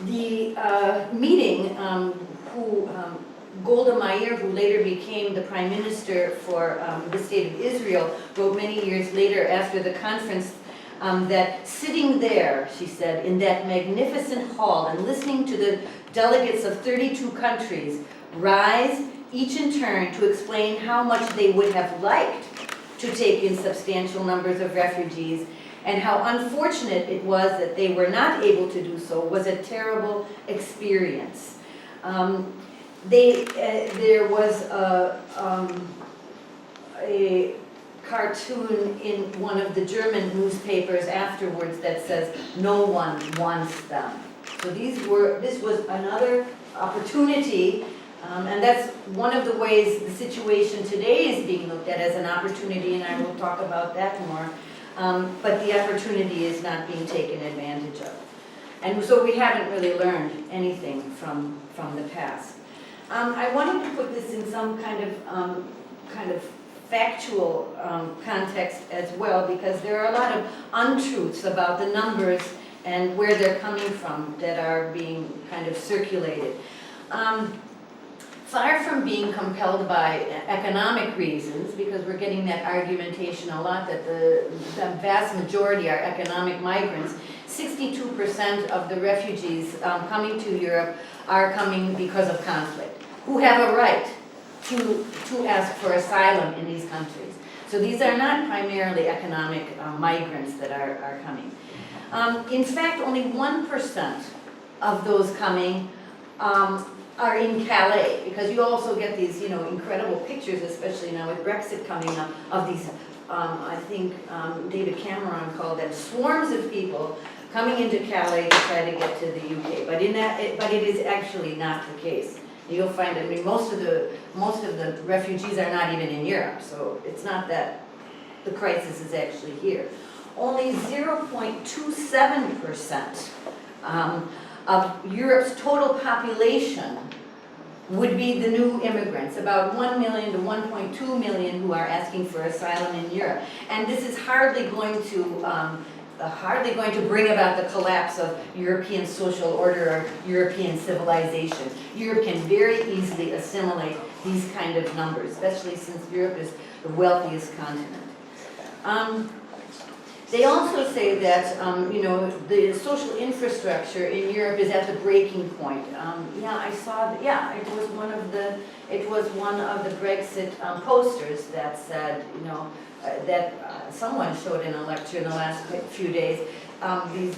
The meeting, Golda Meir, who later became the prime minister for the state of Israel, wrote many years later after the conference that sitting there, she said, in that magnificent hall and listening to the delegates of 32 countries rise each in turn to explain how much they would have liked to take in substantial numbers of refugees and how unfortunate it was that they were not able to do so was a terrible experience. There was a cartoon in one of the German newspapers afterwards that says, "No one wants them." So this was another opportunity, and that's one of the ways the situation today is being looked at as an opportunity, and I will talk about that more. But the opportunity is not being taken advantage of. And so we haven't really learned anything from the past. I wanted to put this in some kind of factual context as well, because there are a lot of untruths about the numbers and where they're coming from that are being kind of circulated. Far from being compelled by economic reasons, because we're getting that argumentation a lot that the vast majority are economic migrants, 62% of the refugees coming to Europe are coming because of conflict, who have a right to ask for asylum in these countries. So these are not primarily economic migrants that are coming. In fact, only 1% of those coming are in Calais, because you also get these, incredible pictures, especially now with Brexit coming up, of these, I think David Cameron called them swarms of people coming into Calais to try to get to the UK. But it is actually not the case. You'll find, most of the refugees are not even in Europe, so it's not that the crisis is actually here. Only 0.27% of Europe's total population would be the new immigrants, about 1 million to 1.2 million who are asking for asylum in Europe. And this is hardly going to bring about the collapse of European social order or European civilization. Europe can very easily assimilate these kind of numbers, especially since Europe is the wealthiest continent. They also say that the social infrastructure in Europe is at the breaking point. I saw that. Yeah, it was one of the Brexit posters that said that someone showed in a lecture in the last few days. These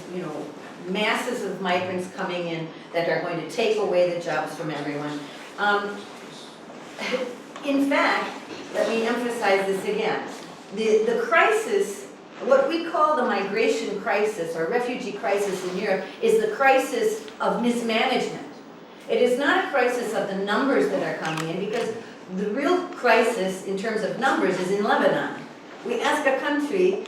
masses of migrants coming in that are going to take away the jobs from everyone. In fact, let me emphasize this again. The crisis. What we call the migration crisis or refugee crisis in Europe is the crisis of mismanagement. It is not a crisis of the numbers that are coming in, because the real crisis in terms of numbers is in Lebanon. We ask a country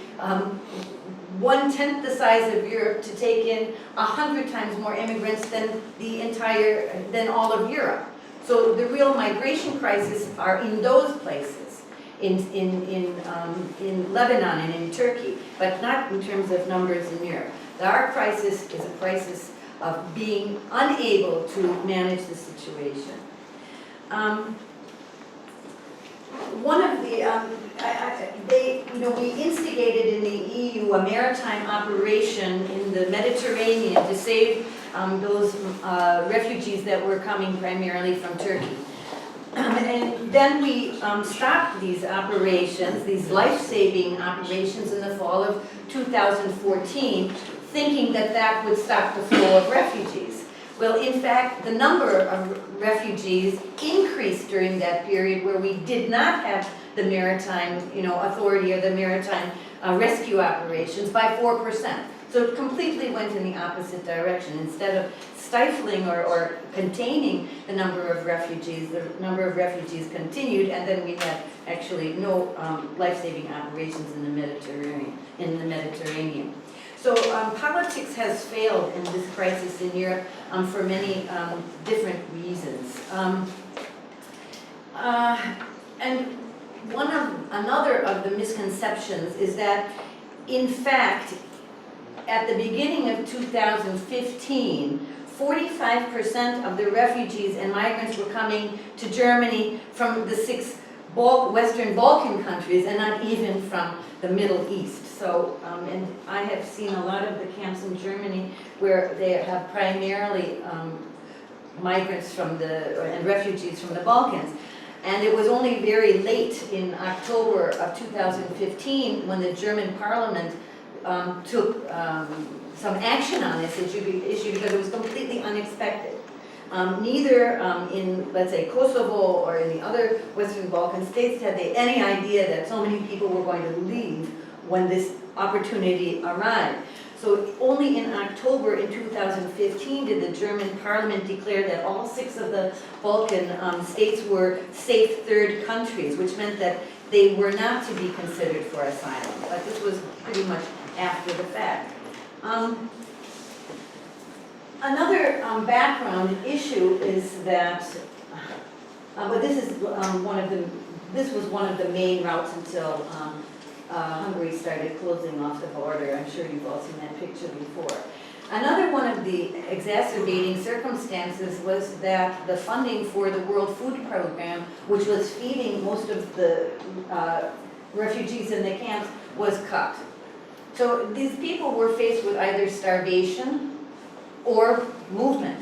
1/10 the size of Europe to take in 100 times more immigrants than all of Europe. So the real migration crises are in those places. In Lebanon and in Turkey, but not in terms of numbers in Europe. Our crisis is a crisis of being unable to manage the situation. One of the, we instigated in the EU a maritime operation in the Mediterranean to save those refugees that were coming primarily from Turkey. And then we stopped these operations, these life-saving operations, in the fall of 2014, thinking that would stop the flow of refugees. Well, in fact, the number of refugees increased during that period where we did not have the maritime, authority or the maritime rescue operations by 4%. So it completely went in the opposite direction. Instead of stifling or containing the number of refugees continued, and then we had actually no life-saving operations in the Mediterranean. So politics has failed in this crisis in Europe for many different reasons. And another of the misconceptions is that, in fact, at the beginning of 2015, 45% of the refugees and migrants were coming to Germany from the 6 Western Balkan countries, and not even from the Middle East. So, and I have seen a lot of the camps in Germany where they have primarily migrants from and refugees from the Balkans. And it was only very late in October of 2015 when the German Parliament took some action on this issue because it was completely unexpected. Neither in, let's say, Kosovo or in the other Western Balkan states had they any idea that so many people were going to leave when this opportunity arrived. So only in October in 2015 did the German Parliament declare that all 6 of the Balkan states were safe third countries, which meant that they were not to be considered for asylum. But this was pretty much after the fact. Another background issue is that, but this is this was one of the main routes until Hungary started closing off the border. I'm sure you've all seen that picture before. Another one of the exacerbating circumstances was that the funding for the World Food Program, which was feeding most of the refugees in the camps, was cut. So these people were faced with either starvation or movement.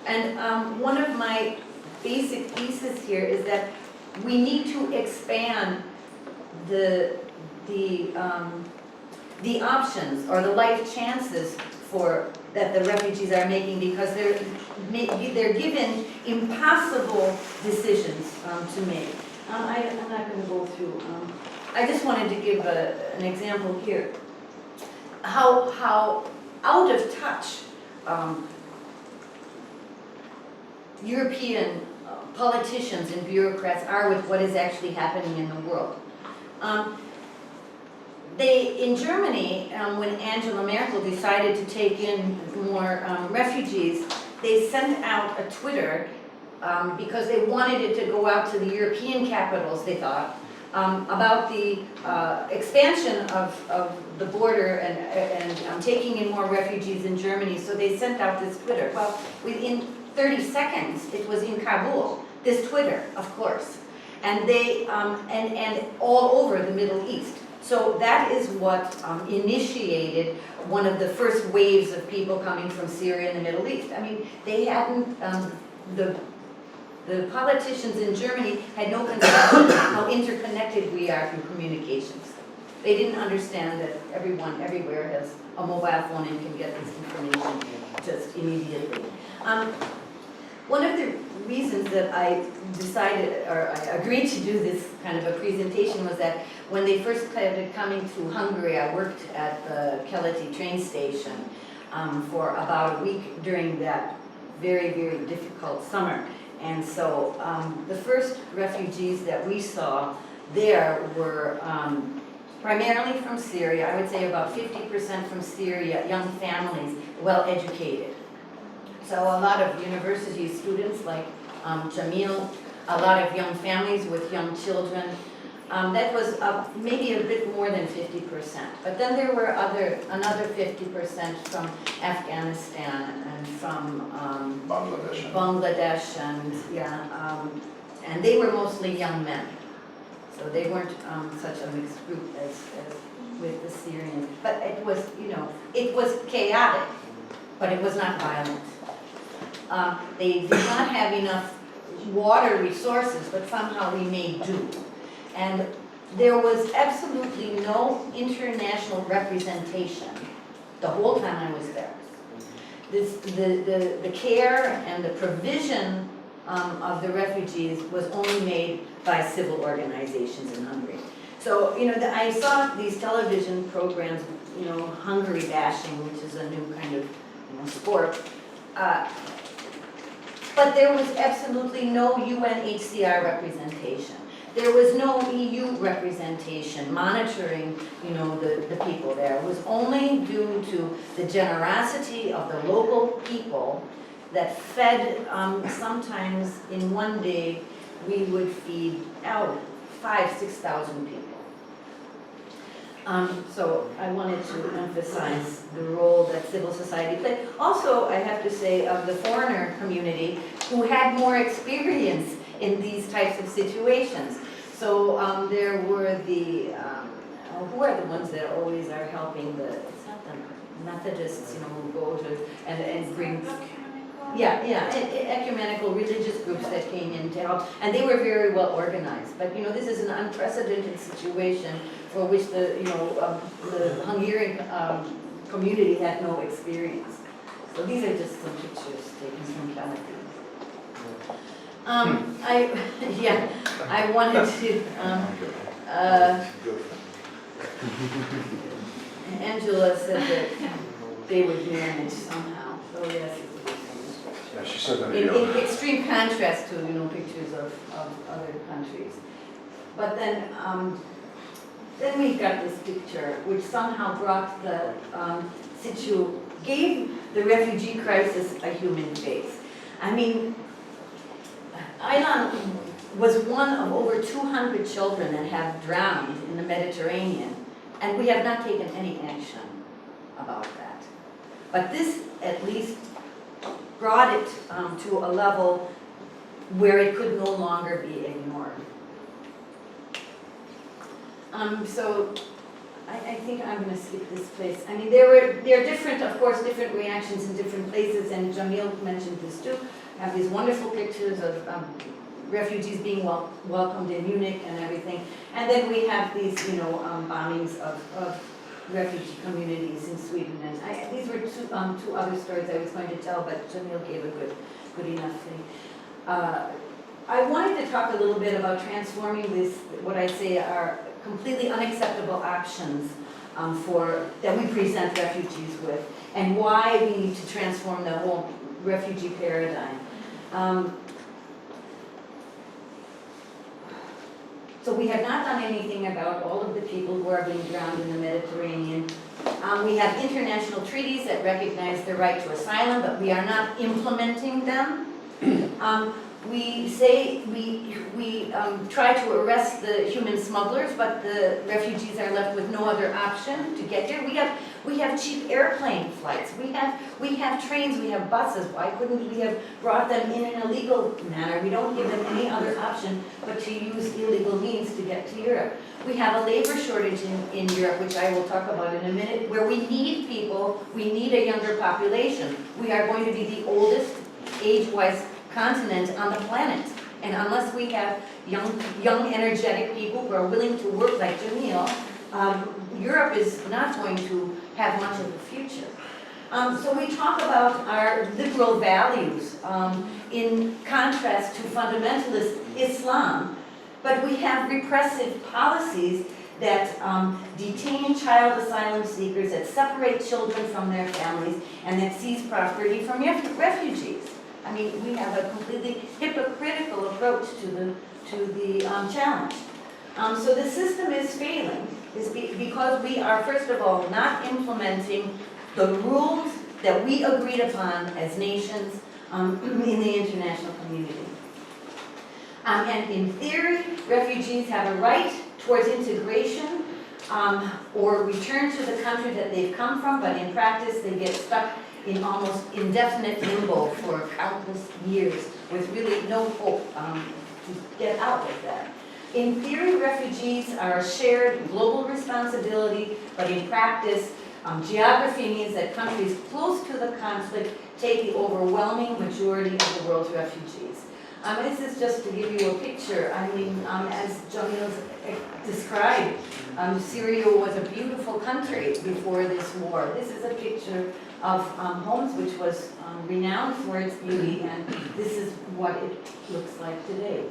And one of my basic theses here is that we need to expand the options or the life chances that the refugees are making, because they're given impossible decisions to make. I'm not going to go through. I just wanted to give an example here. How out of touch European politicians and bureaucrats are with what is actually happening in the world. In Germany, when Angela Merkel decided to take in more refugees, they sent out a Twitter because they wanted it to go out to the European capitals, they thought, about the expansion of the border and taking in more refugees in Germany. So they sent out this Twitter. Well, within 30 seconds, it was in Kabul, this Twitter, of course. And they, and all over the Middle East. So that is what initiated one of the first waves of people coming from Syria and the Middle East. I mean, they hadn't, the politicians in Germany had no conception how interconnected we are through communications. They didn't understand that everyone everywhere has a mobile phone and can get this information just immediately. One of the reasons that I decided, or I agreed to do this kind of a presentation, was that when they first started coming through Hungary, I worked at the Keleti train station for about a week during that very, very difficult summer. And so the first refugees that we saw there were primarily from Syria. I would say about 50% from Syria, young families, well-educated. So a lot of university students like Jamil, a lot of young families with young children. That was maybe a bit more than 50%. But then there were another 50% from Afghanistan and from Bangladesh and they were mostly young men. So they weren't such a mixed group as with the Syrians. But it was, it was chaotic, but it was not violent. They did not have enough water resources, but somehow we made do. And there was absolutely no international representation the whole time I was there. The care and the provision of the refugees was only made by civil organizations in Hungary. So, I saw these television programs, Hungary bashing, which is a new kind of sport. But there was absolutely no UNHCR representation. There was no EU representation monitoring, the people there. It was only due to the generosity of the local people that fed, sometimes in one day, we would feed out 5,000 to 6,000 people. So I wanted to emphasize the role that civil society played. Also, I have to say, of the foreigner community who had more experience in these types of situations. So there were the, who are the ones that always are helping the, it's not the Methodists, you know, who go to and bring, ecumenical religious groups that came in to help, and they were very well organized. But you know, this is an unprecedented situation for which the the Hungarian community had no experience. So these are just some pictures taken from Calgary. I wanted to. Angela said that they would manage somehow. So yes. Yeah, she said that. In extreme contrast to pictures of other countries. But then we got this picture which somehow brought the gave the refugee crisis a human face. I mean, Aylan was one of over 200 children that have drowned in the Mediterranean, and we have not taken any action about that. But this at least brought it to a level where it could no longer be ignored. So I think I'm going to skip this place. I mean, there are different, of course, different reactions in different places, and Jamil mentioned this too. I have these wonderful pictures of refugees being welcomed in Munich and everything. And then we have these, bombings of refugee communities in Sweden. And these were two other stories I was going to tell, but Jamil gave a good enough thing. I wanted to talk a little bit about transforming this, what I say are completely unacceptable options that we present refugees with, and why we need to transform the whole refugee paradigm. So we have not done anything about all of the people who are being drowned in the Mediterranean. We have international treaties that recognize the right to asylum, but we are not implementing them. We say we try to arrest the human smugglers, but the refugees are left with no other option to get here. We have cheap airplane flights. We have trains. We have buses. Why couldn't we have brought them in a legal manner? We don't give them any other option but to use illegal means to get to Europe. We have a labor shortage in Europe, which I will talk about in a minute, where we need people. We need a younger population. We are going to be the oldest, age-wise continent on the planet, and unless we have young energetic people who are willing to work like Jamil, Europe is not going to have much of a future. So we talk about our liberal values in contrast to fundamentalist Islam, but we have repressive policies that detain child asylum seekers, that separate children from their families, and that seize property from refugees. I mean, we have a completely hypocritical approach to the challenge. So the system is failing because we are, first of all, not implementing the rules that we agreed upon as nations in the international community. And in theory, refugees have a right towards integration or return to the country that they've come from, but in practice they get stuck in almost indefinite limbo for countless years with really no hope to get out of that. In theory, refugees are a shared global responsibility, but in practice, geography means that countries close to the conflict take the overwhelming majority of the world's refugees. This is just to give you a picture. I mean, as Jamil described, Syria was a beautiful country before this war. This is a picture of Homs, which was renowned for its beauty, and this is what it looks like today.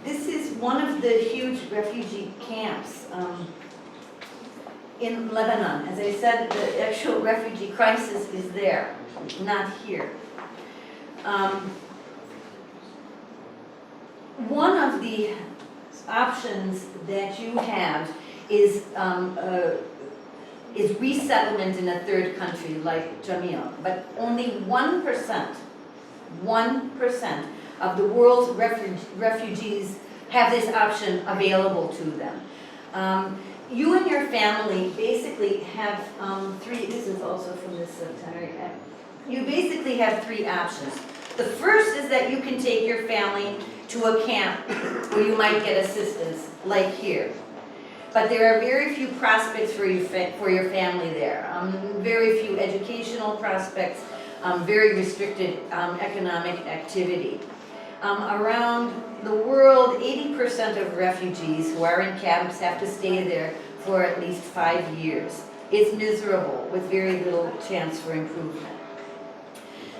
This is one of the huge refugee camps in Lebanon. As I said, the actual refugee crisis is there, not here. One of the options that you have is resettlement in a third country like Jamil, but only 1% of the world's refugees have this option available to them. you and your family basically have three, this is also from this itinerary. You basically have three options. The first is that you can take your family to a camp where you might get assistance, like here. But there are very few prospects for your family there. Very few educational prospects, very restricted economic activity. Around the world, 80% of refugees who are in camps have to stay there for at least 5 years. It's miserable with very little chance for improvement.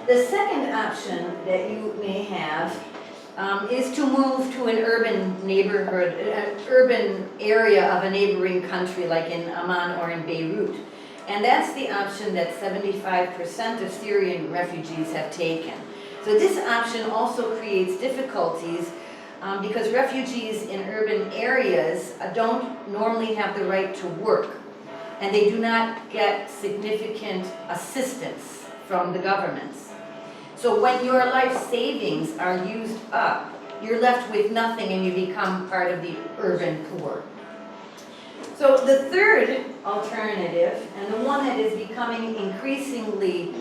The second option that you may have is to move to an urban neighborhood, an urban area of a neighboring country like in Amman or in Beirut. And that's the option that 75% of Syrian refugees have taken. So this option also creates difficulties because refugees in urban areas don't normally have the right to work, and they do not get significant assistance from the governments. So when your life savings are used up, you're left with nothing and you become part of the urban poor. So the third alternative, and the one that is becoming increasingly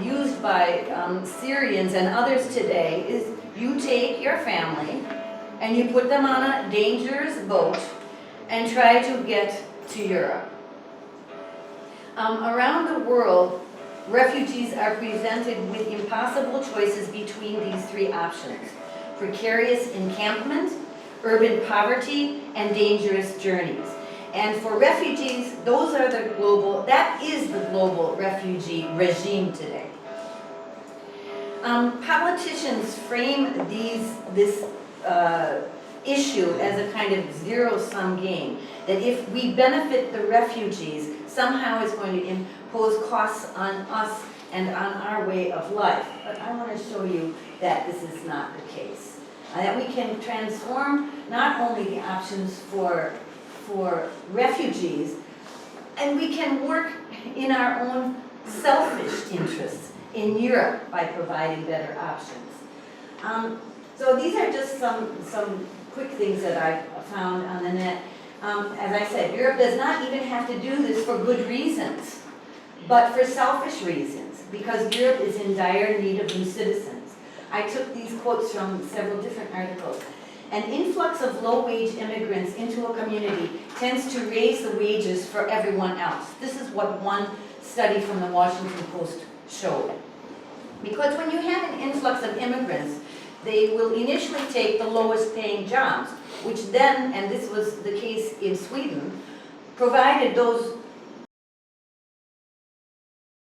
used by Syrians and others today, is you take your family and you put them on a dangerous boat and try to get to Europe. Around the world, refugees are presented with impossible choices between these three options: precarious encampment, urban poverty, and dangerous journeys. And for refugees, that is the global refugee regime today. Politicians frame this issue as a kind of zero-sum game, that if we benefit the refugees, somehow it's going to impose costs on us and on our way of life. But I want to show you that this is not the case. That we can transform not only the options for refugees, and we can work in our own selfish interests in Europe by providing better options. So these are just some quick things that I found on the net. As I said, Europe does not even have to do this for good reasons, but for selfish reasons, because Europe is in dire need of new citizens. I took these quotes from several different articles. An influx of low-wage immigrants into a community tends to raise the wages for everyone else. This is what one study from the Washington Post showed. Because when you have an influx of immigrants, they will initially take the lowest paying jobs, which then, and this was the case in Sweden, provided those